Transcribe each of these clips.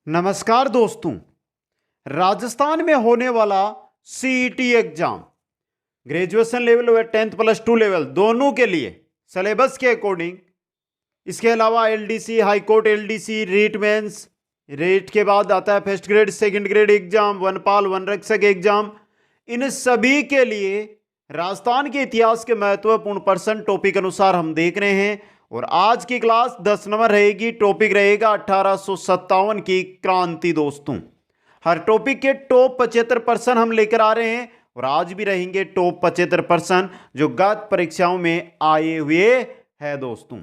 नमस्कार दोस्तों। राजस्थान में होने वाला सीईटी एग्जाम ग्रेजुएशन लेवल व 10th प्लस 2 लेवल दोनों के लिए सिलेबस के अकॉर्डिंग, इसके अलावा LDC, high court LDC, REET mains, REET के बाद आता है first grade second grade exam, वनपाल वन रक्षक एग्जाम। इन सभी के लिए राजस्थान के इतिहास के महत्वपूर्ण पर्सन टॉपिक अनुसार हम देख रहे हैं। और आज की क्लास 10 नंबर रहेगी। टॉपिक रहेगा 1857 की क्रांति। दोस्तों, हर टॉपिक के टॉप 75% हम लेकर आ रहे हैं और आज भी रहेंगे टॉप 75% जो गत परीक्षाओं में आए हुए हैं। दोस्तों,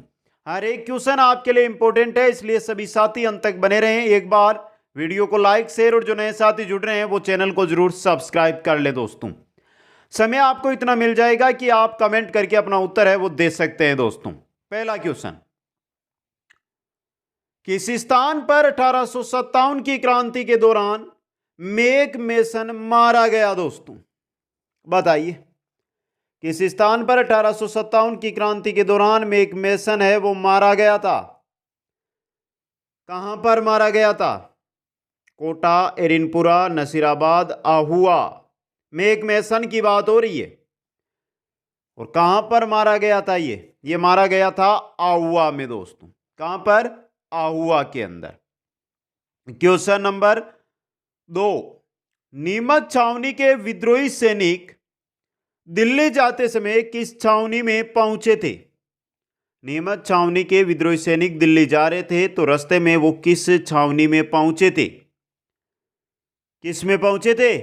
हर एक क्वेश्चन आपके लिए इंपॉर्टेंट है, इसलिए सभी साथी अंत तक बने रहें। एक बार वीडियो को लाइक, शेयर और जो नए साथी जुड़ रहे हैं वो चैनल को जरूर सब्सक्राइब कर ले। दोस्तों, समय आपको इतना मिल जाएगा कि आप कमेंट करके अपना उत्तर है वो दे सकते हैं। दोस्तों, पहला क्वेश्चन, किस स्थान पर 1857 की क्रांति के दौरान मेक मेसन मारा गया? दोस्तों, बताइए किस स्थान पर 1857 की क्रांति के दौरान मेक मेसन है वो मारा गया था? कहां पर मारा गया था? कोटा, एरिनपुरा, नसीराबाद, आहुआ। मेक मेसन की बात हो रही है। और कहां पर मारा गया था? ये मारा गया था आहुआ में। दोस्तों, कहां पर? आहुआ के अंदर। क्वेश्चन नंबर 2, नीमच छावनी के विद्रोही सैनिक दिल्ली जाते समय किस छावनी में पहुंचे थे? नीमच छावनी के विद्रोही सैनिक दिल्ली जा रहे थे तो रास्ते में वो किस छावनी में पहुंचे थे? किस में पहुंचे थे?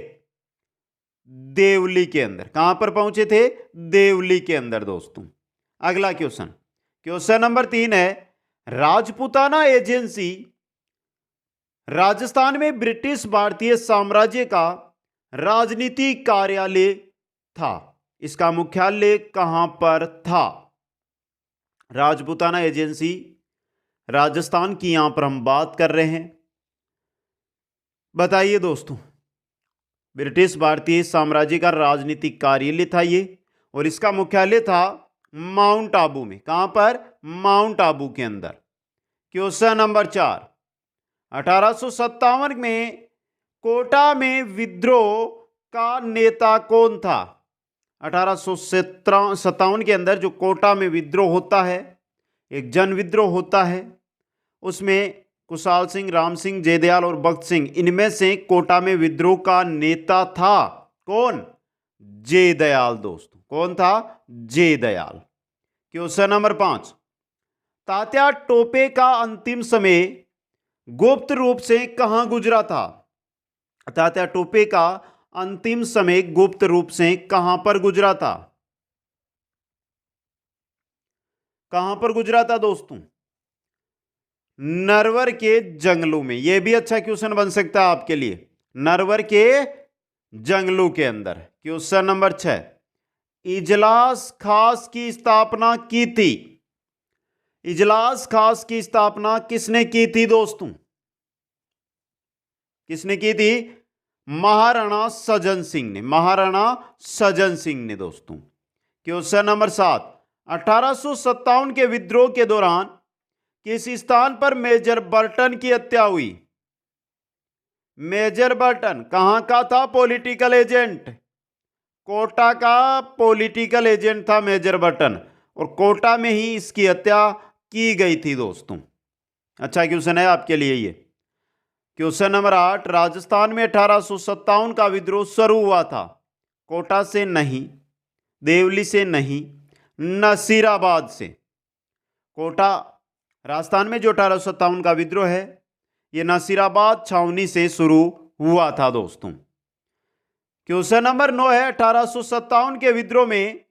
देवली के अंदर। कहां पर पहुंचे थे? देवली के अंदर। दोस्तों, अगला क्वेश्चन, क्वेश्चन नंबर 3 है, राजपूताना एजेंसी राजस्थान में ब्रिटिश भारतीय साम्राज्य का राजनीतिक कार्यालय था। इसका मुख्यालय कहां पर था? राजपूताना एजेंसी राजस्थान की यहां पर हम बात कर रहे हैं। बताइए दोस्तों, ब्रिटिश भारतीय साम्राज्य का राजनीतिक कार्यालय था ये, और इसका मुख्यालय था माउंट आबू में। कहां पर? माउंट आबू के अंदर। क्वेश्चन नंबर 4, 1857 में कोटा में विद्रोह का नेता कौन था? 1857 के अंदर जो कोटा में विद्रोह होता है, एक जन विद्रोह होता है, उसमें कुशाल सिंह, राम सिंह, जयदयाल और भगत सिंह, इनमें से कोटा में विद्रोह का नेता था कौन? जयदयाल। दोस्तों, कौन था? जयदयाल। क्वेश्चन नंबर 5, तात्या टोपे का अंतिम समय गुप्त रूप से कहां गुजरा था? तात्या टोपे का अंतिम समय गुप्त रूप से कहां पर गुजरा था? कहां पर गुजरा था? दोस्तों, नरवर के जंगलों में। यह भी अच्छा क्वेश्चन बन सकता है आपके लिए, नरवर के जंगलों के अंदर। क्वेश्चन नंबर 6, इजलास खास की स्थापना की थी? इजलास खास की स्थापना किसने की थी? दोस्तों, किसने की थी? महाराणा सज्जन सिंह ने। महाराणा सज्जन सिंह ने। दोस्तों, क्वेश्चन नंबर 7, 1857 के विद्रोह के दौरान किस स्थान पर मेजर बर्टन की हत्या हुई? मेजर बर्टन कहां का था? Political agent. कोटा का पॉलिटिकल एजेंट था मेजर बर्टन, और कोटा में ही इसकी हत्या की गई थी। दोस्तों, अच्छा क्वेश्चन है आपके लिए ये। क्वेश्चन नंबर 8, राजस्थान में 1857 का विद्रोह शुरू हुआ था कोटा से नहीं, देवली से नहीं, नसीराबाद से। कोटा, राजस्थान में जो 1857 का विद्रोह है यह नसीराबाद छावनी से शुरू हुआ था। दोस्तों, क्वेश्चन नंबर 9 है, 1857 के विद्रोह में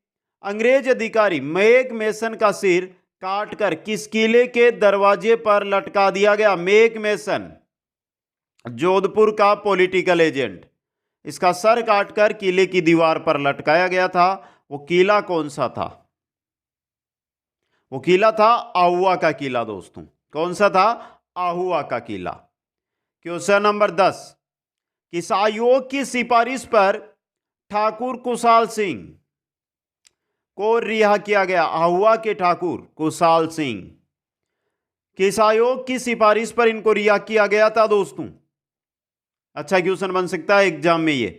अंग्रेज अधिकारी मेक मेसन का सिर काटकर किस किले के दरवाजे पर लटका दिया गया? मेक मेसन जोधपुर का पॉलिटिकल एजेंट, इसका सर काटकर किले की दीवार पर लटकाया गया था। वो किला कौन सा था? वो किला था आहुआ का किला। दोस्तों, कौन सा था? आहुआ का किला। क्वेश्चन नंबर 10, किस आयोग की सिफारिश पर ठाकुर कुशाल सिंह को रिहा किया गया? आहुआ के ठाकुर कुशाल सिंह किस आयोग की सिफारिश पर इनको रिहा किया गया था दोस्तों? अच्छा क्वेश्चन बन सकता है एग्जाम में ये।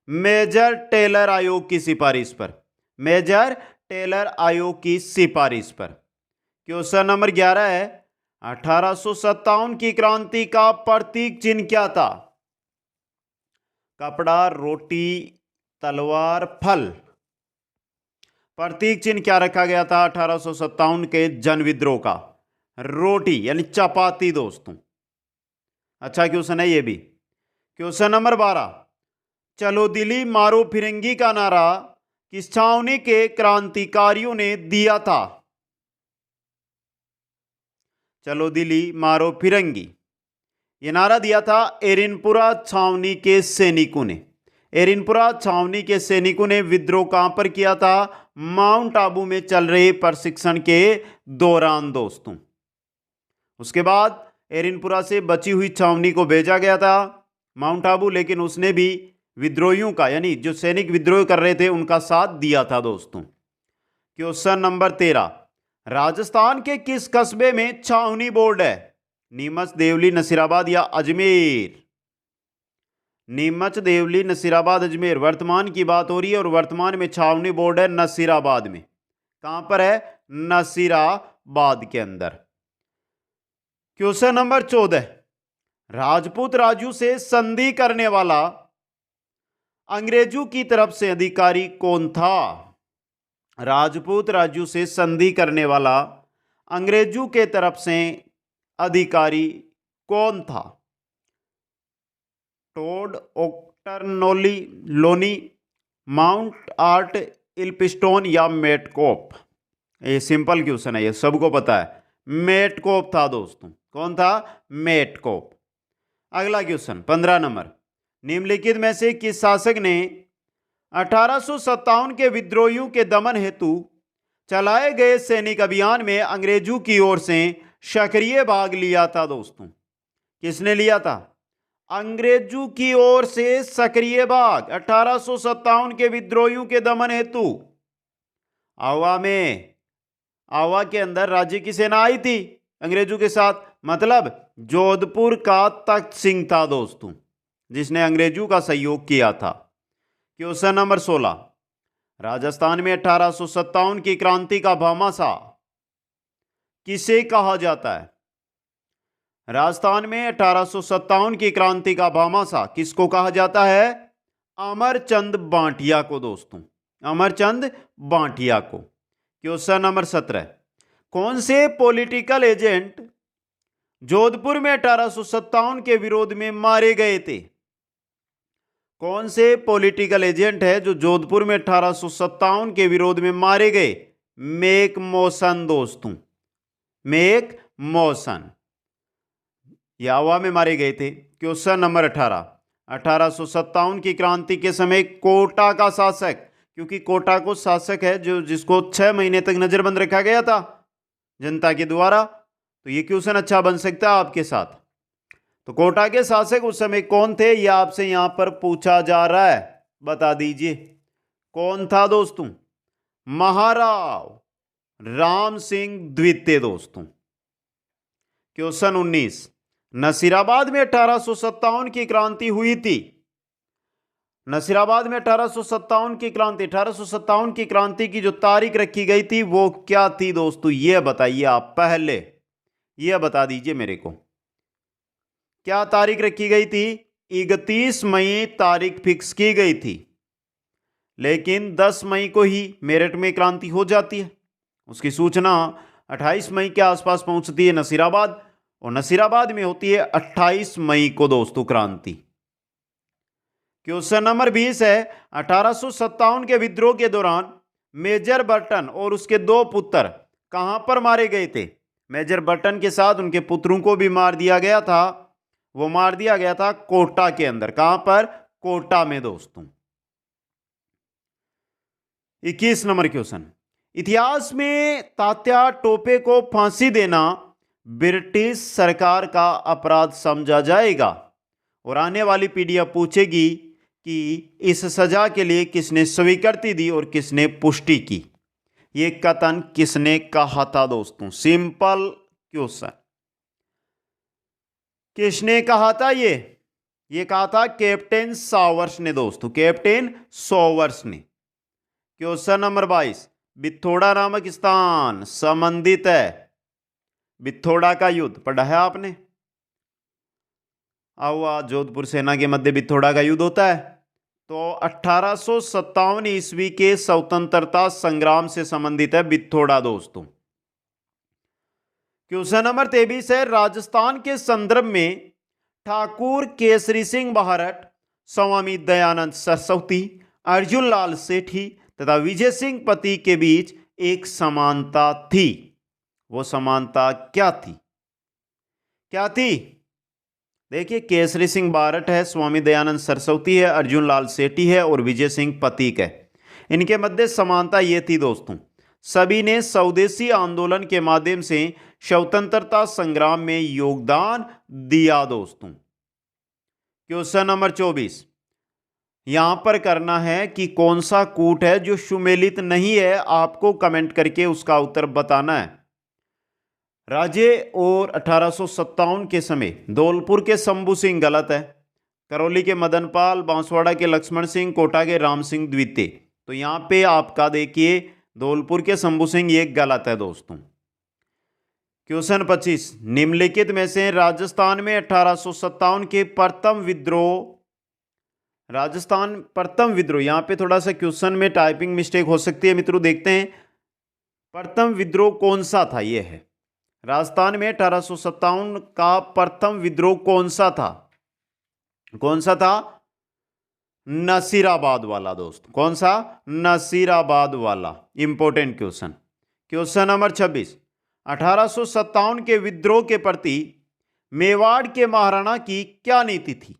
मेजर टेलर आयोग की सिफारिश पर, मेजर टेलर आयोग की सिफारिश पर। क्वेश्चन नंबर 11 है, 1857 की क्रांति का प्रतीक चिन्ह क्या था? कपड़ा, रोटी, तलवार, फल। प्रतीक चिन्ह क्या रखा गया था 1857 के जन विद्रोह का? रोटी यानी चपाती दोस्तों। अच्छा क्वेश्चन है ये भी। क्वेश्चन नंबर 12, चलो दिल्ली मारो फिरंगी का नारा किस छावनी के क्रांतिकारियों ने दिया था? चलो दिल्ली मारो फिरंगी, ये नारा दिया था एरिनपुरा छावनी के सैनिकों ने। एरिनपुरा छावनी के सैनिकों ने विद्रोह कहां पर किया था? माउंट आबू में चल रहे प्रशिक्षण के दौरान दोस्तों। उसके बाद एरिनपुरा से बची हुई छावनी को भेजा गया था माउंट आबू, लेकिन उसने भी विद्रोहियों का यानी जो सैनिक विद्रोह कर रहे थे उनका साथ दिया था दोस्तों। क्वेश्चन नंबर 13, राजस्थान के किस कस्बे में छावनी बोर्ड है? नीमच, देवली, नसीराबाद या अजमेर? नीमच, देवली, नसीराबाद, अजमेर। वर्तमान की बात हो रही है और वर्तमान में छावनी बोर्ड है नसीराबाद में। कहां पर है? नसीराबाद के अंदर। क्वेश्चन नंबर 14, राजपूत राजू से संधि करने वाला अंग्रेजों की तरफ से अधिकारी कौन था? राजपूत राजू से संधि करने वाला अंग्रेजों के तरफ से अधिकारी कौन था? टोड, ओक्टरनोली, लोनी, माउंट आर्ट, इल्पिस्टोन या मेटकोप? ये सिंपल क्वेश्चन है, ये सबको पता है। मेटकोप था दोस्तों। कौन था? मेटकोप। अगला क्वेश्चन 15 नंबर, निम्नलिखित में से किस शासक ने 1857 के विद्रोहियों के दमन हेतु चलाए गए सैनिक अभियान में अंग्रेजों की ओर से सक्रिय भाग लिया था दोस्तों? किसने लिया था? अंग्रेजों की ओर से सक्रिय भाग 1857 के विद्रोहियों के दमन हेतु। आवा में, आवा के अंदर राज्य की सेना आई थी अंग्रेजों के साथ, मतलब जोधपुर का तख्त सिंह था दोस्तों जिसने अंग्रेजों का सहयोग किया था। क्वेश्चन नंबर 16, राजस्थान में 1857 की क्रांति का भामाशाह किसे कहा जाता है? राजस्थान में 1857 की क्रांति का भामाशाह किसको कहा जाता है? अमरचंद बांटिया को दोस्तों, अमरचंद बांटिया को। क्वेश्चन नंबर 17, कौन से पॉलिटिकल एजेंट जोधपुर में 1857 के विरोध में मारे गए थे? कौन से पॉलिटिकल एजेंट है जो जोधपुर में 1857 के विरोध में मारे गए? मेक मोशन दोस्तों, मेक मोशन यावा में मारे गए थे। क्वेश्चन नंबर 18, 1857 की क्रांति के समय कोटा का शासक, क्योंकि कोटा को शासक है जो जिसको 6 महीने तक नजरबंद रखा गया था जनता के द्वारा, तो ये क्वेश्चन अच्छा बन सकता है आपके साथ। तो कोटा के शासक उस समय कौन थे, यह आपसे यहां पर पूछा जा रहा है, बता दीजिए कौन था दोस्तों? महाराव राम सिंह द्वितीय दोस्तों। क्वेश्चन 19, नसीराबाद में 1857 की क्रांति हुई थी। नसीराबाद में 1857 की क्रांति, 1857 की क्रांति की जो तारीख रखी गई थी वो क्या थी दोस्तों? यह बताइए आप, पहले यह बता दीजिए मेरे को, क्या तारीख रखी गई थी? 31 मई तारीख फिक्स की गई थी, लेकिन 10 मई को ही मेरठ में क्रांति हो जाती है। उसकी सूचना 28 मई के आसपास पहुंचती है नसीराबाद, और नसीराबाद में होती है 28 मई को दोस्तों क्रांति। क्वेश्चन नंबर 20 है, 1857 के विद्रोह के दौरान मेजर बर्टन और उसके 2 पुत्र कहां पर मारे गए थे? मेजर बर्टन के साथ उनके पुत्रों को भी मार दिया गया था। वो मार दिया गया था कोटा के अंदर। कहां पर? कोटा में दोस्तों। 21 नंबर क्वेश्चन, इतिहास में तात्या टोपे को फांसी देना ब्रिटिश सरकार का अपराध समझा जाएगा, और आने वाली पीढ़ियां पूछेगी कि इस सजा के लिए किसने स्वीकृति दी और किसने पुष्टि की। यह कथन किसने कहा था दोस्तों? सिंपल क्वेश्चन, किसने कहा था ये कहा था कैप्टन सॉवर्स ने दोस्तों, कैप्टन सॉवर्स ने। क्वेश्चन नंबर 22, बिथोड़ा नामक स्थान संबंधित है। बिथोड़ा का युद्ध पढ़ा है आपने? आवा जोधपुर सेना के मध्य बिथोड़ा का युद्ध होता है। तो 1857 ईस्वी के स्वतंत्रता संग्राम से संबंधित है बिथोड़ा दोस्तों। क्वेश्चन नंबर 23 है, राजस्थान के संदर्भ में ठाकुर केसरी सिंह भारत, स्वामी दयानंद सरस्वती, अर्जुन लाल सेठी तथा विजय सिंह पति के बीच एक समानता थी। वो समानता क्या थी? क्या थी? देखिए, केसरी सिंह बारट है, स्वामी दयानंद सरस्वती है, अर्जुन लाल सेठी है और विजय सिंह पतीक है। इनके मध्य समानता ये थी दोस्तों, सभी ने स्वदेशी आंदोलन के माध्यम से स्वतंत्रता संग्राम में योगदान दिया दोस्तों। क्वेश्चन नंबर 24, यहां पर करना है कि कौन सा कूट है जो सुमेलित नहीं है, आपको कमेंट करके उसका उत्तर बताना है। राजे और 1857 के समय धौलपुर के शंभू सिंह गलत है, करौली के मदनपाल, बांसवाड़ा के लक्ष्मण सिंह, कोटा के राम सिंह द्वितीय। तो यहां पे आपका देखिए धौलपुर के शंभू सिंह ये गलत है दोस्तों। क्वेश्चन 25, निम्नलिखित में से राजस्थान में 1857 के प्रथम विद्रोह, राजस्थान प्रथम विद्रोह, यहां पे थोड़ा सा क्वेश्चन में टाइपिंग मिस्टेक हो सकती है मित्रों, देखते हैं प्रथम विद्रोह कौन सा था। यह है राजस्थान में 1857 का प्रथम विद्रोह कौन सा था? कौन सा था? नसीराबाद वाला दोस्त। कौन सा? नसीराबाद वाला। Important question. क्वेश्चन नंबर 26, 1857 के विद्रोह के प्रति मेवाड़ के महाराणा की क्या नीति थी?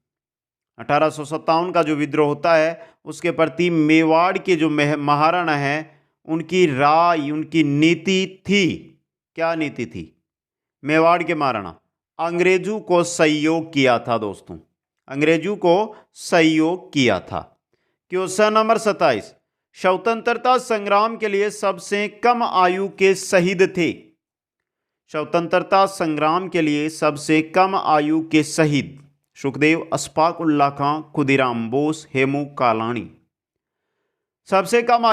1857 का जो विद्रोह होता है उसके प्रति मेवाड़ के जो महाराणा है उनकी राय, उनकी नीति थी। क्या नीति थी? मेवाड़ के महाराणा अंग्रेजों को सहयोग किया था दोस्तों, अंग्रेजों को सहयोग किया था। क्वेश्चन नंबर 27, स्वतंत्रता संग्राम के लिए सबसे कम आयु के शहीद थे। स्वतंत्रता संग्राम के लिए सबसे कम आयु के शहीद सुखदेव, अशफाक उल्लाह खां, खुदीराम बोस, हेमू कालाणी। सबसे कम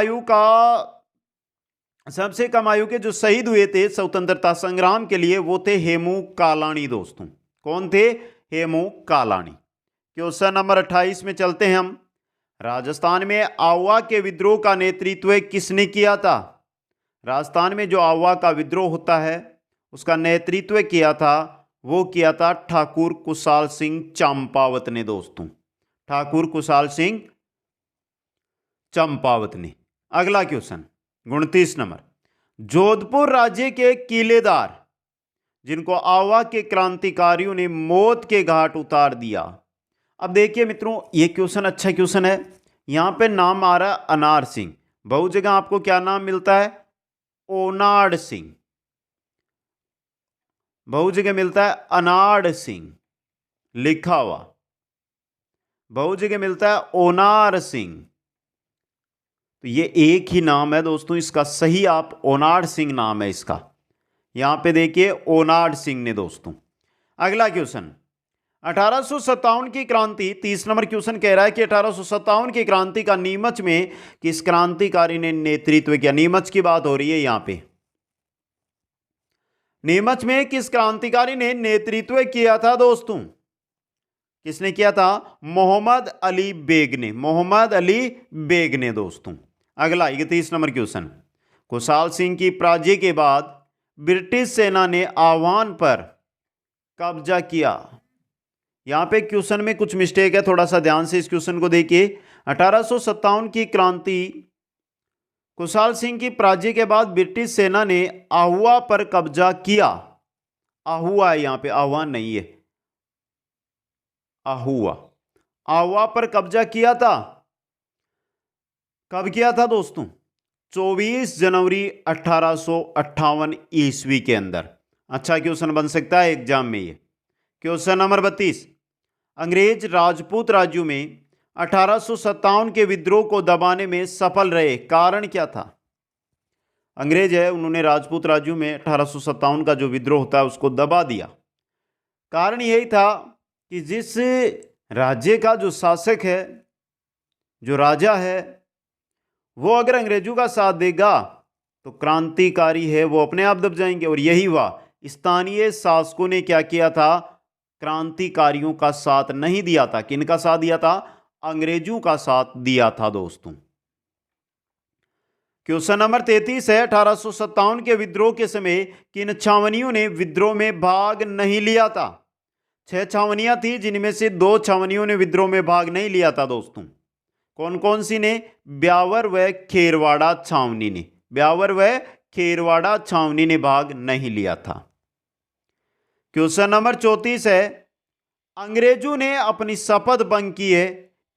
आयु के जो शहीद हुए थे स्वतंत्रता संग्राम के लिए वो थे हेमू कालाणी दोस्तों। कौन थे? हेमू कालाणी। क्वेश्चन नंबर 28 में चलते हैं हम। राजस्थान में आवा के विद्रोह का नेतृत्व किसने किया था? राजस्थान में जो आवा का विद्रोह होता है उसका नेतृत्व किया था, वो किया था ठाकुर कुशाल सिंह चंपावत ने दोस्तों, ठाकुर कुशाल सिंह चंपावत ने। अगला क्वेश्चन 29 नंबर, जोधपुर राज्य के किलेदार जिनको आवा के क्रांतिकारियों ने मौत के घाट उतार दिया। अब देखिए मित्रों, ये क्वेश्चन अच्छा क्वेश्चन है। यहां पे नाम आ रहा है अनार सिंह, बहुत जगह आपको क्या नाम मिलता है? ओनाड सिंह, बहुत जगह मिलता है अनाड़ सिंह लिखा हुआ, बहुत जगह मिलता है ओनार सिंह। तो ये एक ही नाम है दोस्तों, इसका सही आप ओनाड सिंह नाम है इसका। यहां पे देखिए ओनाड सिंह ने दोस्तों। अगला क्वेश्चन 1857 की क्रांति, 30 नंबर क्वेश्चन कह रहा है कि 1857 की क्रांति का नीमच में किस क्रांतिकारी ने नेतृत्व किया? नीमच की बात हो रही है यहां पे। नीमच में किस क्रांतिकारी ने नेतृत्व किया था दोस्तों? किसने किया था? मोहम्मद अली बेग ने, मोहम्मद अली बेग ने दोस्तों। अगला 31 नंबर क्वेश्चन, कुशाल सिंह की पराजय के बाद ब्रिटिश सेना ने आह्वान पर कब्जा किया। यहां पे क्वेश्चन में कुछ मिस्टेक है, थोड़ा सा ध्यान से इस क्वेश्चन को देखिए। 1857 की क्रांति, कुशाल सिंह की पराजय के बाद ब्रिटिश सेना ने आहुआ पर कब्जा किया। आहुआ है यहां पे, आह्वान नहीं है, आहुआ। आहुआ पर कब्जा किया था। कब किया था दोस्तों? 24 जनवरी 1858 ईस्वी के अंदर। अच्छा क्वेश्चन बन सकता है एग्जाम में ये। क्वेश्चन नंबर 32, अंग्रेज राजपूत राज्यों में 1857 के विद्रोह को दबाने में सफल रहे, कारण क्या था? अंग्रेज है, उन्होंने राजपूत राज्यों में 1857 का जो विद्रोह होता है उसको दबा दिया। कारण यही था कि जिस राज्य का जो शासक है, जो राजा है, वो अगर अंग्रेजों का साथ देगा तो क्रांतिकारी है वो अपने आप दब जाएंगे। और यही हुआ, स्थानीय शासकों ने क्या किया था, क्रांतिकारियों का साथ नहीं दिया था। किनका साथ दिया था? अंग्रेजों का साथ दिया था दोस्तों। क्वेश्चन नंबर 33 है, 1857 के विद्रोह के समय किन छावनियों ने विद्रोह में भाग नहीं लिया था? 6 छावनियां थी, जिनमें से 2 छावनियों ने विद्रोह में भाग नहीं लिया था दोस्तों। कौन कौन सी ने? ब्यावर व खेरवाड़ा छावनी ने, ब्यावर व खेरवाड़ा छावनी ने भाग नहीं लिया था। क्वेश्चन नंबर 34 है, अंग्रेजों ने अपनी शपथ भंग की है,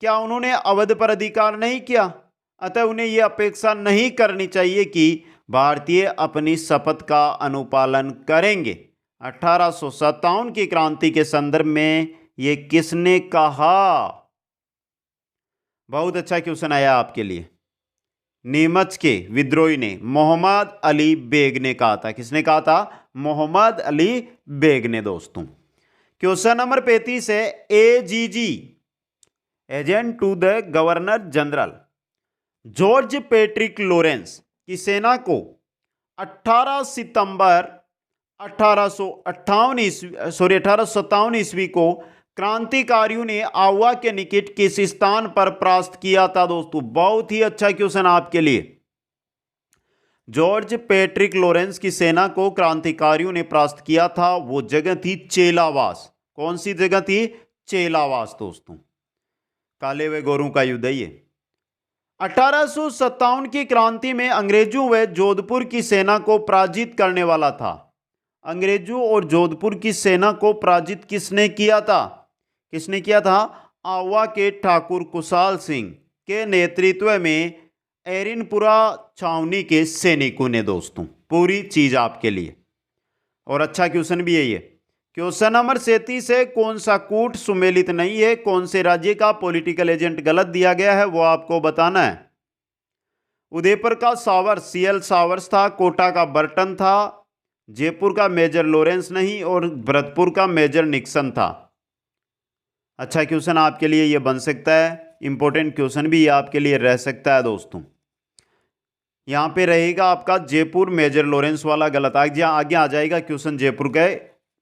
क्या उन्होंने अवध पर अधिकार नहीं किया? अतः उन्हें यह अपेक्षा नहीं करनी चाहिए कि भारतीय अपनी शपथ का अनुपालन करेंगे। 1857 की क्रांति के संदर्भ में यह किसने कहा? बहुत अच्छा क्वेश्चन आया आपके लिए। नीमच के विद्रोही ने, मोहम्मद अली बेग ने कहा था। किसने कहा था? मोहम्मद अली बेग ने दोस्तों। क्वेश्चन नंबर 35 है, AGG agent to the governor general George Patrick Lawrence की सेना को 18 सितंबर 1857 ईस्वी को क्रांतिकारियों ने आवा के निकट किस स्थान पर परास्त किया था दोस्तों? बहुत ही अच्छा क्वेश्चन आपके लिए। जॉर्ज पैट्रिक लॉरेंस की सेना को क्रांतिकारियों ने परास्त किया था, वो जगह थी चेलावास। कौन सी जगह थी? चेलावास दोस्तों। काले व गोरों का युद्ध है ये। 1857 की क्रांति में अंग्रेजों व जोधपुर की सेना को पराजित करने वाला था। अंग्रेजों और जोधपुर की सेना को पराजित किसने किया था? किसने किया था? आवा के ठाकुर कुशाल सिंह के नेतृत्व में एरिनपुरा छावनी के सैनिकों ने दोस्तों। पूरी चीज आपके लिए, और अच्छा क्वेश्चन भी है ये। क्वेश्चन नंबर 37 है, कौन सा कूट सुमेलित नहीं है? कौन से राज्य का पॉलिटिकल एजेंट गलत दिया गया है, वो आपको बताना है। उदयपुर का सावर्स सीएल सावर्स था, कोटा का बर्टन था, जयपुर का मेजर लॉरेंस नहीं, और भरतपुर का मेजर निक्सन था। अच्छा क्वेश्चन आपके लिए ये बन सकता है, इंपॉर्टेंट क्वेश्चन भी ये आपके लिए रह सकता है दोस्तों। यहां पे रहेगा आपका जयपुर मेजर लॉरेंस वाला गलत। आगे आ जाएगा क्वेश्चन जयपुर के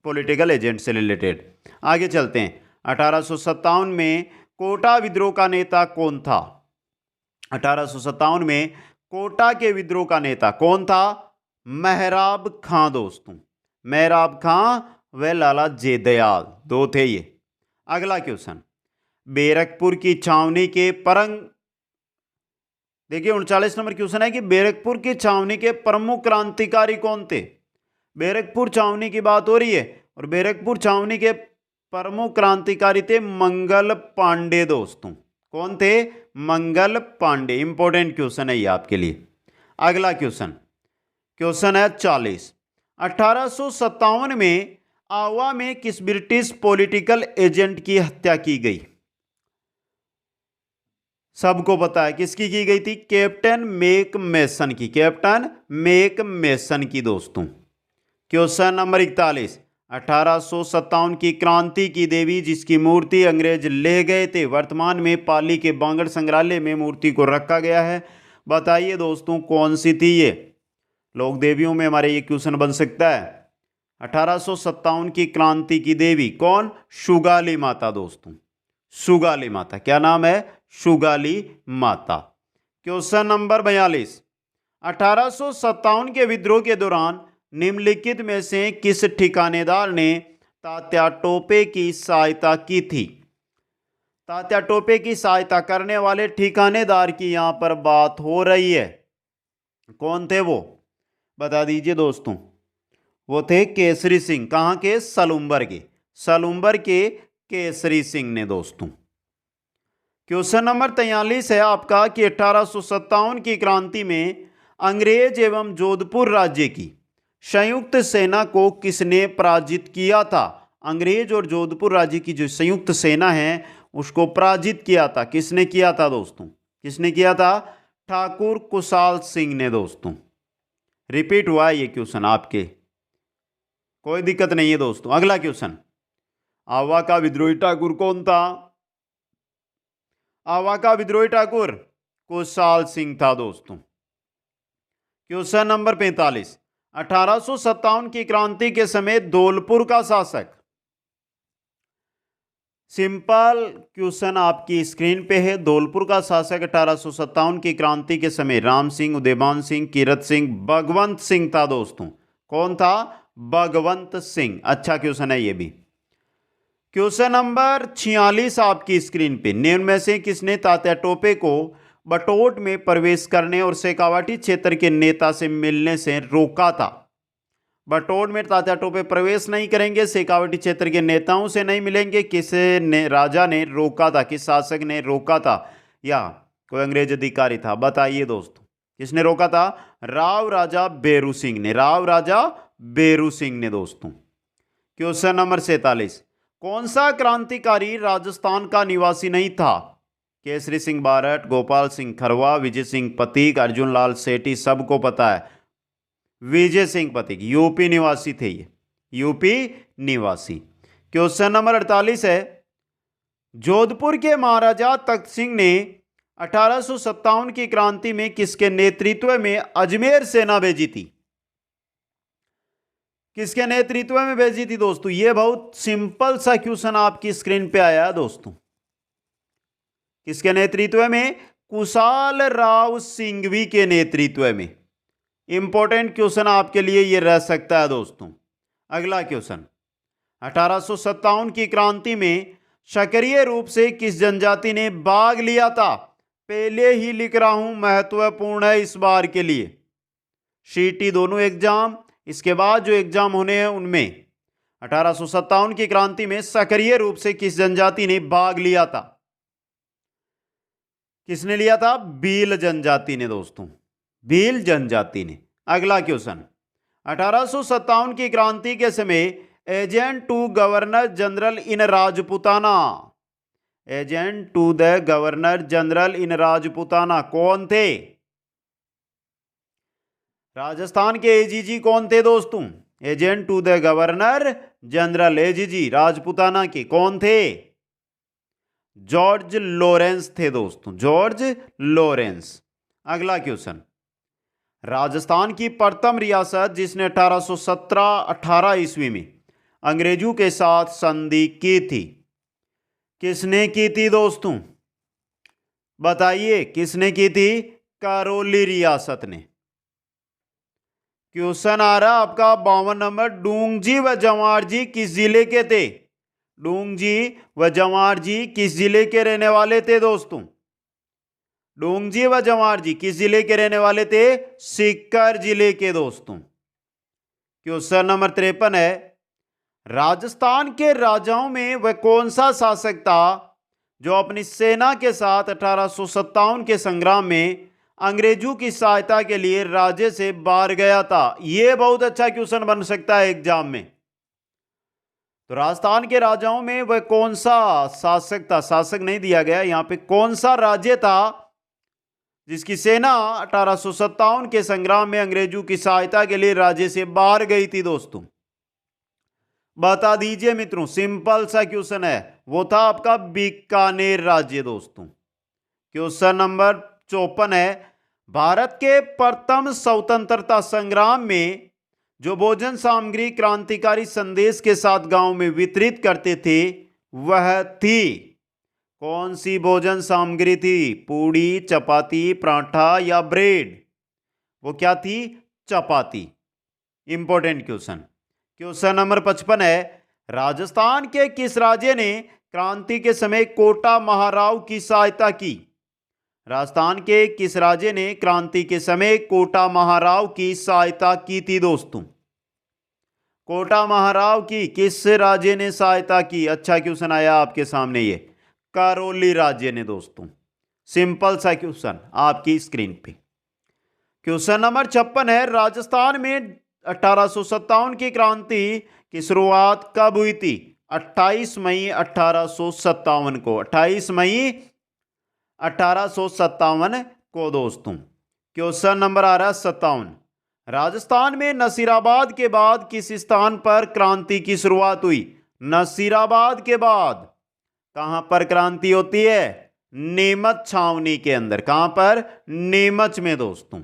पॉलिटिकल एजेंट से रिलेटेड। आगे चलते हैं। 1857 में कोटा विद्रोह का नेता कौन था? 1857 में कोटा के विद्रोह का नेता कौन था? मेहराब खां दोस्तों। मेहराब खां व लाला जेदयाल, दो थे ये। अगला क्वेश्चन, बैरकपुर की छावनी के परंग, देखिए 39 नंबर क्वेश्चन है कि बैरकपुर की छावनी के प्रमुख क्रांतिकारी कौन थे? बैरकपुर छावनी की बात हो रही है, और बैरकपुर छावनी के प्रमुख क्रांतिकारी थे मंगल पांडे दोस्तों। कौन थे? मंगल पांडे। इंपॉर्टेंट क्वेश्चन है ये आपके लिए। अगला क्वेश्चन, क्वेश्चन है 40, 1857 में आवा में किस ब्रिटिश पॉलिटिकल एजेंट की हत्या की गई? सबको पता है किसकी की गई थी? कैप्टन मेक मेसन की, कैप्टन मेक मेसन की दोस्तों। क्वेश्चन नंबर 41, 1857 की क्रांति की देवी जिसकी मूर्ति अंग्रेज ले गए थे, वर्तमान में पाली के बांगड़ संग्रहालय में मूर्ति को रखा गया है। बताइए दोस्तों कौन सी थी ये? लोक देवियों में हमारे ये क्वेश्चन बन सकता है। 1857 की क्रांति की देवी कौन? शुगाली माता दोस्तों। शुगाली माता, क्या नाम है? शुगाली माता। क्वेश्चन नंबर 42, 1857 के विद्रोह के दौरान निम्नलिखित में से किस ठिकानेदार ने तात्या टोपे की सहायता की थी? तात्या टोपे की सहायता करने वाले ठिकानेदार की यहां पर बात हो रही है। कौन थे वो? बता दीजिए दोस्तों। वो थे केसरी सिंह। कहां के? सलूम्बर के। सलूम्बर के केसरी सिंह ने दोस्तों। क्वेश्चन नंबर 43 है आपका कि 1857 की क्रांति में अंग्रेज एवं जोधपुर राज्य की संयुक्त सेना को किसने पराजित किया था? अंग्रेज और जोधपुर राज्य की जो संयुक्त सेना है उसको पराजित किया था। किसने किया था दोस्तों? किसने किया था? ठाकुर कुशाल सिंह ने दोस्तों। रिपीट हुआ है ये क्वेश्चन आपके, कोई दिक्कत नहीं है दोस्तों। अगला क्वेश्चन, आवा का विद्रोही ठाकुर कौन था? आवा का विद्रोही ठाकुर कुशाल सिंह था दोस्तों। क्वेश्चन नंबर 45, 1857 की क्रांति के समय धौलपुर का शासक। सिंपल क्वेश्चन आपकी स्क्रीन पे है। धौलपुर का शासक 1857 की क्रांति के समय राम सिंह, उदयभान सिंह, कीरत सिंह, भगवंत सिंह था दोस्तों। कौन था? भगवंत सिंह। अच्छा क्वेश्चन है ये भी। क्वेश्चन नंबर 46 आपकी स्क्रीन पे, निम्न में से किसने तात्या टोपे को बटोट में प्रवेश करने और शेखावाटी क्षेत्र के नेता से मिलने से रोका था? बटोट में तात्या टोपे प्रवेश नहीं करेंगे, शेखावाटी क्षेत्र के नेताओं से नहीं मिलेंगे। किस ने राजा ने रोका था, किस शासक ने रोका था, या कोई अंग्रेज अधिकारी था? बताइए दोस्तों, किसने रोका था? राव राजा बेरू सिंह ने। राव राजा बेरू सिंह ने दोस्तों। क्वेश्चन नंबर 47, कौन सा क्रांतिकारी राजस्थान का निवासी नहीं था? केसरी सिंह बारठ, गोपाल सिंह खरवा, विजय सिंह पतीक, अर्जुन लाल सेठी, सबको पता है विजय सिंह पतीक यूपी निवासी थे ये, यूपी निवासी। क्वेश्चन नंबर 48 है, जोधपुर के महाराजा तख्त सिंह ने 1857 की क्रांति में किसके नेतृत्व में अजमेर सेना भेजी थी? किसके नेतृत्व में भेजी थी दोस्तों? यह बहुत सिंपल सा क्वेश्चन आपकी स्क्रीन पे आया है दोस्तों। किसके नेतृत्व में? कुशाल राव सिंघवी के नेतृत्व में। इंपॉर्टेंट क्वेश्चन आपके लिए यह रह सकता है दोस्तों। अगला क्वेश्चन, 1857 की क्रांति में सक्रिय रूप से किस जनजाति ने भाग लिया था? पहले ही लिख रहा हूं, महत्वपूर्ण है इस बार के लिए। सीटी दोनों एग्जाम, इसके बाद जो एग्जाम होने हैं उनमें 1857 की क्रांति में सक्रिय रूप से किस जनजाति ने भाग लिया था? किसने लिया था? भील जनजाति ने दोस्तों, भील जनजाति ने। अगला क्वेश्चन, 1857 की क्रांति के समय agent to governor general in Rajputana, agent to the governor general in Rajputana कौन थे? राजस्थान के एजीजी कौन थे दोस्तों? Agent to the governor general AGG Rajputana के कौन थे? जॉर्ज लॉरेंस थे दोस्तों, जॉर्ज लॉरेंस। अगला क्वेश्चन, राजस्थान की प्रथम रियासत जिसने 1817-18 ईस्वी में अंग्रेजों के साथ संधि की थी, किसने की थी दोस्तों? बताइए किसने की थी? करौली रियासत ने। क्वेश्चन आ रहा आपका 52 नंबर, डूंगजी व जवार जी किस जिले के थे? डूंगजी व जवार जी किस जिले के रहने वाले थे दोस्तों? डूंगजी व जवार जी किस जिले के रहने वाले थे? सीकर जिले के दोस्तों। क्वेश्चन नंबर 53 है, राजस्थान के राजाओं में वह कौन सा शासक था जो अपनी सेना के साथ 1857 के संग्राम में अंग्रेजों की सहायता के लिए राज्य से बाहर गया था? यह बहुत अच्छा क्वेश्चन बन सकता है एग्जाम में। तो राजस्थान के राजाओं में वह कौन सा शासक था? शासक नहीं दिया गया यहां पे, कौन सा राज्य था जिसकी सेना 1857 के संग्राम में अंग्रेजों की सहायता के लिए राज्य से बाहर गई थी दोस्तों? बता दीजिए मित्रों, सिंपल सा क्वेश्चन है, वो था आपका बीकानेर राज्य दोस्तों। क्वेश्चन नंबर 54 है, भारत के प्रथम स्वतंत्रता संग्राम में जो भोजन सामग्री क्रांतिकारी संदेश के साथ गांव में वितरित करते थे वह थी कौन सी भोजन सामग्री थी? पूड़ी, चपाती, पराठा या ब्रेड? वो क्या थी? Chapati. Important question. Question number 55 है, राजस्थान के किस राज्य ने क्रांति के समय कोटा महाराव की सहायता की? राजस्थान के किस राज्य ने क्रांति के समय कोटा महाराव की सहायता की थी दोस्तों? कोटा महाराव की किस राज्य ने सहायता की? अच्छा क्वेश्चन आया आपके सामने, ये करौली राज्य ने दोस्तों। सिंपल सा क्वेश्चन आपकी स्क्रीन पे। क्वेश्चन नंबर 56 है, राजस्थान में 1857 की क्रांति की शुरुआत कब हुई थी? 28 मई 1857 को, 28 मई 1857 को दोस्तों। क्वेश्चन नंबर आ रहा है 57, राजस्थान में नसीराबाद के बाद किस स्थान पर क्रांति की शुरुआत हुई? नसीराबाद के बाद कहां पर क्रांति होती है? नीमच छावनी के अंदर। कहां पर? नीमच में दोस्तों।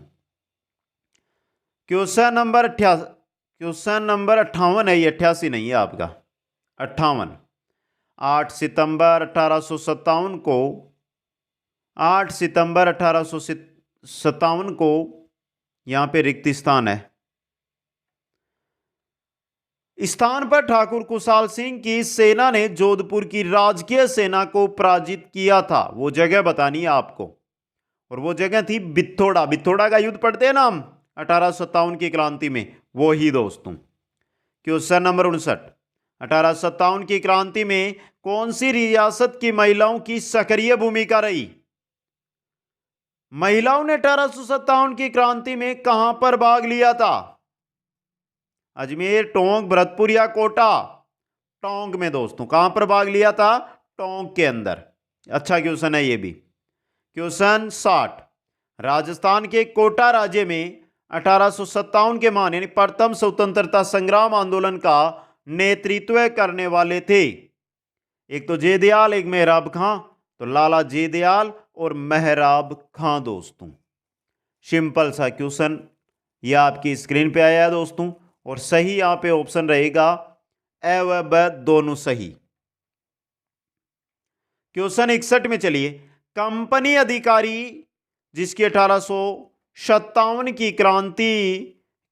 क्वेश्चन नंबर 58 है, ये 88 नहीं है आपका, 58। 8 सितंबर 1857 को 8 सितंबर 1857 को यहां पे रिक्त स्थान है। स्थान पर ठाकुर कुशाल सिंह की सेना ने जोधपुर की राजकीय सेना को पराजित किया था। वो जगह बतानी है आपको, और वो जगह थी बिथोड़ा। बिथोड़ा का युद्ध पढ़ते हैं ना हम 1857 की क्रांति में, वो ही दोस्तों। Question number 59। 1857 की क्रांति में कौन सी रियासत की महिलाओं की सक्रिय भूमिका रही? महिलाओं ने 1857 की क्रांति में कहां पर भाग लिया था? अजमेर, टोंक, भरतपुर या कोटा? टोंक में दोस्तों। कहां पर भाग लिया था? टोंक के अंदर। अच्छा क्वेश्चन है ये भी। क्वेश्चन 60। राजस्थान के कोटा राज्य में 1857 के महान यानी प्रथम स्वतंत्रता संग्राम आंदोलन का नेतृत्व करने वाले थे। एक तो जयदयाल, एक मेहराब खां। तो लाला जयदयाल और मेहराब खां दोस्तों। सिंपल सा क्वेश्चन यह आपकी स्क्रीन पे आया है दोस्तों, और सही यहां पे ऑप्शन रहेगा ए व ब दोनों सही। क्वेश्चन 61 में चलिए। कंपनी अधिकारी जिसकी 1857 की क्रांति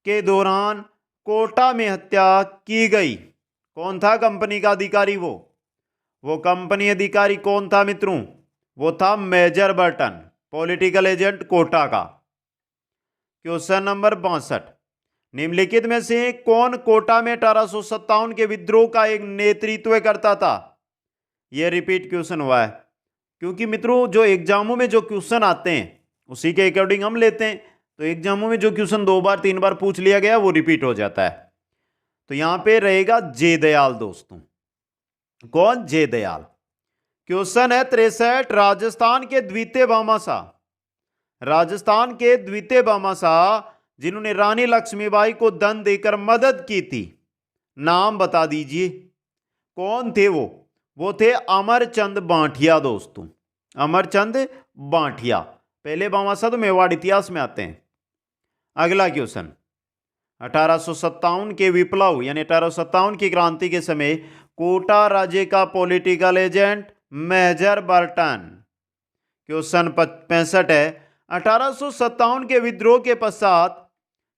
के दौरान कोटा में हत्या की गई, कौन था कंपनी का अधिकारी? वो कंपनी अधिकारी कौन था मित्रों? वो था major Burton, political agent Kota का। Question number 62। निम्नलिखित में से कौन कोटा में 1857 के विद्रोह का एक नेतृत्व करता था? यह रिपीट क्वेश्चन हुआ है, क्योंकि मित्रों जो एग्जामों में जो क्वेश्चन आते हैं उसी के अकॉर्डिंग हम लेते हैं। तो एग्जामों में जो क्वेश्चन 2 बार 3 बार पूछ लिया गया वो रिपीट हो जाता है। तो यहां पे रहेगा जयदयाल दोस्तों। कौन? जयदयाल। क्वेश्चन है 63। राजस्थान के द्वितीय भामाशाह, राजस्थान के द्वितीय भामाशाह जिन्होंने रानी लक्ष्मीबाई को धन देकर मदद की थी, नाम बता दीजिए। कौन थे वो थे अमरचंद बांठिया दोस्तों। अमरचंद बांठिया पहले भामाशाह तो मेवाड़ इतिहास में आते हैं। अगला क्वेश्चन। 1857 के विप्लव यानी 1857 की क्रांति के समय कोटा राज्य का political agent major Burton. Question 65 है। 1857 के विद्रोह के पश्चात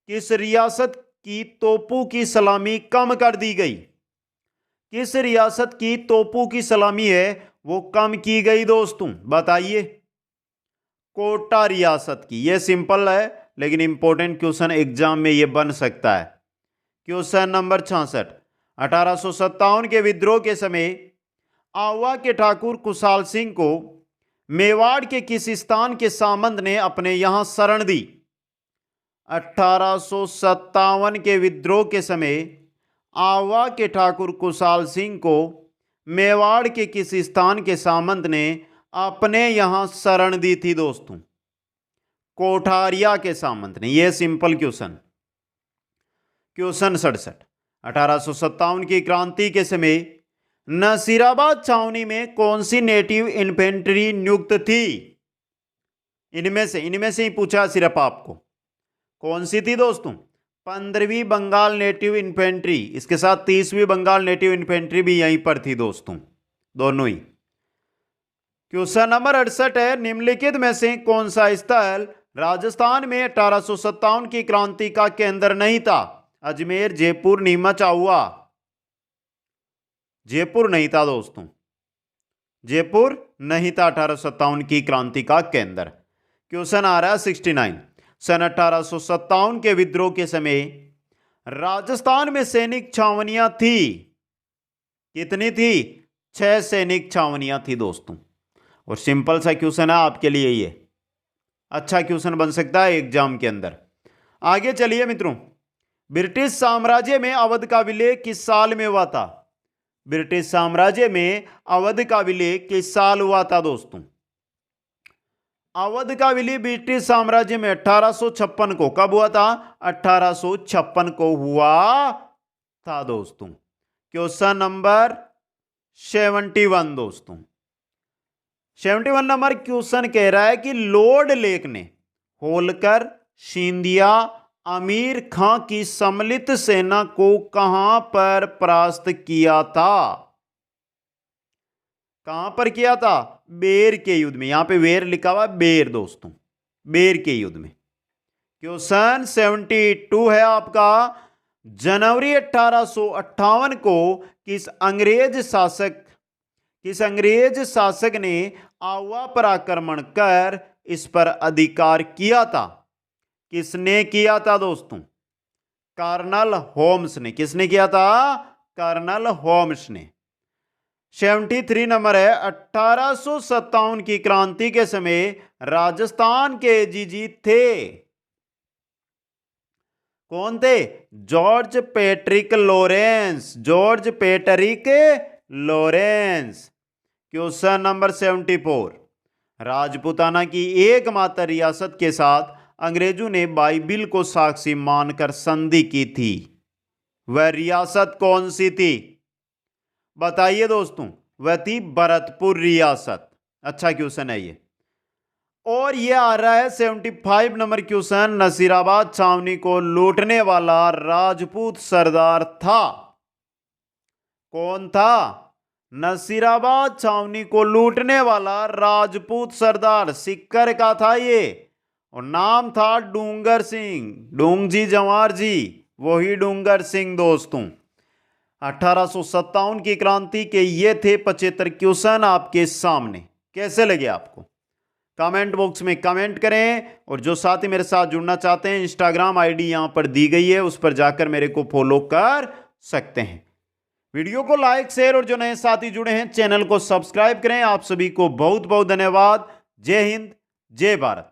किस रियासत की तोपों की सलामी कम कर दी गई? किस रियासत की तोपों की सलामी है वो कम की गई दोस्तों? बताइए। कोटा रियासत की। यह सिंपल है लेकिन इंपॉर्टेंट क्वेश्चन एग्जाम में यह बन सकता है। Question number 66। 1857 के विद्रोह के समय आवा के ठाकुर कुशाल सिंह को मेवाड़ के किस स्थान के सामंत ने अपने यहां शरण दी? 1857 के विद्रोह के समय आवा के ठाकुर कुशाल सिंह को मेवाड़ के किस स्थान के सामंत ने अपने यहां शरण दी थी दोस्तों? कोठारिया के सामंत ने। यह सिंपल क्वेश्चन। क्वेश्चन 67। 1857 की क्रांति के समय नसीराबाद छावनी में कौन सी नेटिव इन्फेंट्री नियुक्त थी? इनमें से ही पूछा सिर्फ आपको। कौन सी थी दोस्तों? 15वीं बंगाल नेटिव इन्फेंट्री, इसके साथ 30वीं बंगाल नेटिव इन्फेंट्री भी यहीं पर थी दोस्तों, दोनों ही। क्वेश्चन नंबर 68 है। निम्नलिखित में से कौन सा स्थल राजस्थान में 1857 की क्रांति का केंद्र नहीं था? अजमेर, जयपुर, नीमच, आहुआ? जयपुर नहीं था दोस्तों, जयपुर नहीं था 1857 की क्रांति का केंद्र। क्वेश्चन आ रहा है 69। सन 1857 के विद्रोह के समय राजस्थान में सैनिक छावनियां थी। कितनी थी? 6 सैनिक छावनियां थी दोस्तों। और सिंपल सा क्वेश्चन है आपके लिए, ये अच्छा क्वेश्चन बन सकता है एग्जाम के अंदर। आगे चलिए मित्रों। ब्रिटिश साम्राज्य में अवध का विलय किस साल में हुआ था? ब्रिटिश साम्राज्य में अवध का विलय किस साल हुआ था दोस्तों? अवध का विलय ब्रिटिश साम्राज्य में 1856 को। कब हुआ था? 1856 को हुआ था दोस्तों। क्वेश्चन नंबर 71 दोस्तों, 71 नंबर क्वेश्चन कह रहा है कि लॉर्ड लेक ने होलकर, सिंधिया, आमिर खां की सम्मिलित सेना को कहां पर परास्त किया था? कहां पर किया था? बेर के युद्ध में। यहां पे वेर लिखा हुआ बेर दोस्तों, बेर के युद्ध में। क्वेश्चन 72 है आपका, जनवरी 1858 को किस अंग्रेज शासक ने आवा पर आक्रमण कर इस पर अधिकार किया था? किसने किया था दोस्तों? कर्नल होम्स ने। किसने किया था? कर्नल होम्स ने। 73 नंबर है, 1857 की क्रांति के समय राजस्थान के एजीजी थे। कौन थे? George Patrick Lawrence. George Patrick Lawrence. Question number 74, Rajputana की एकमात्र रियासत के साथ अंग्रेजों ने बाइबिल को साक्षी मानकर संधि की थी, वह रियासत कौन सी थी? बताइए दोस्तों। वह थी भरतपुर रियासत। अच्छा क्वेश्चन है ये। और ये आ रहा है 75 नंबर क्वेश्चन, नसीराबाद छावनी को लूटने वाला राजपूत सरदार था। कौन था? नसीराबाद छावनी को लूटने वाला राजपूत सरदार सिक्कर का था ये, और नाम था डूंगर सिंह। डूंगजी जवार जी, वही डूंगर सिंह दोस्तों। 1857 की क्रांति के ये थे 75 क्वेश्चन आपके सामने। कैसे लगे आपको? कमेंट बॉक्स में कमेंट करें, और जो साथी मेरे साथ जुड़ना चाहते हैं, इंस्टाग्राम आईडी यहां पर दी गई है, उस पर जाकर मेरे को फॉलो कर सकते हैं। वीडियो को लाइक, शेयर, और जो नए साथी जुड़े हैं चैनल को सब्सक्राइब करें। आप सभी को बहुत बहुत धन्यवाद। जय हिंद, जय भारत।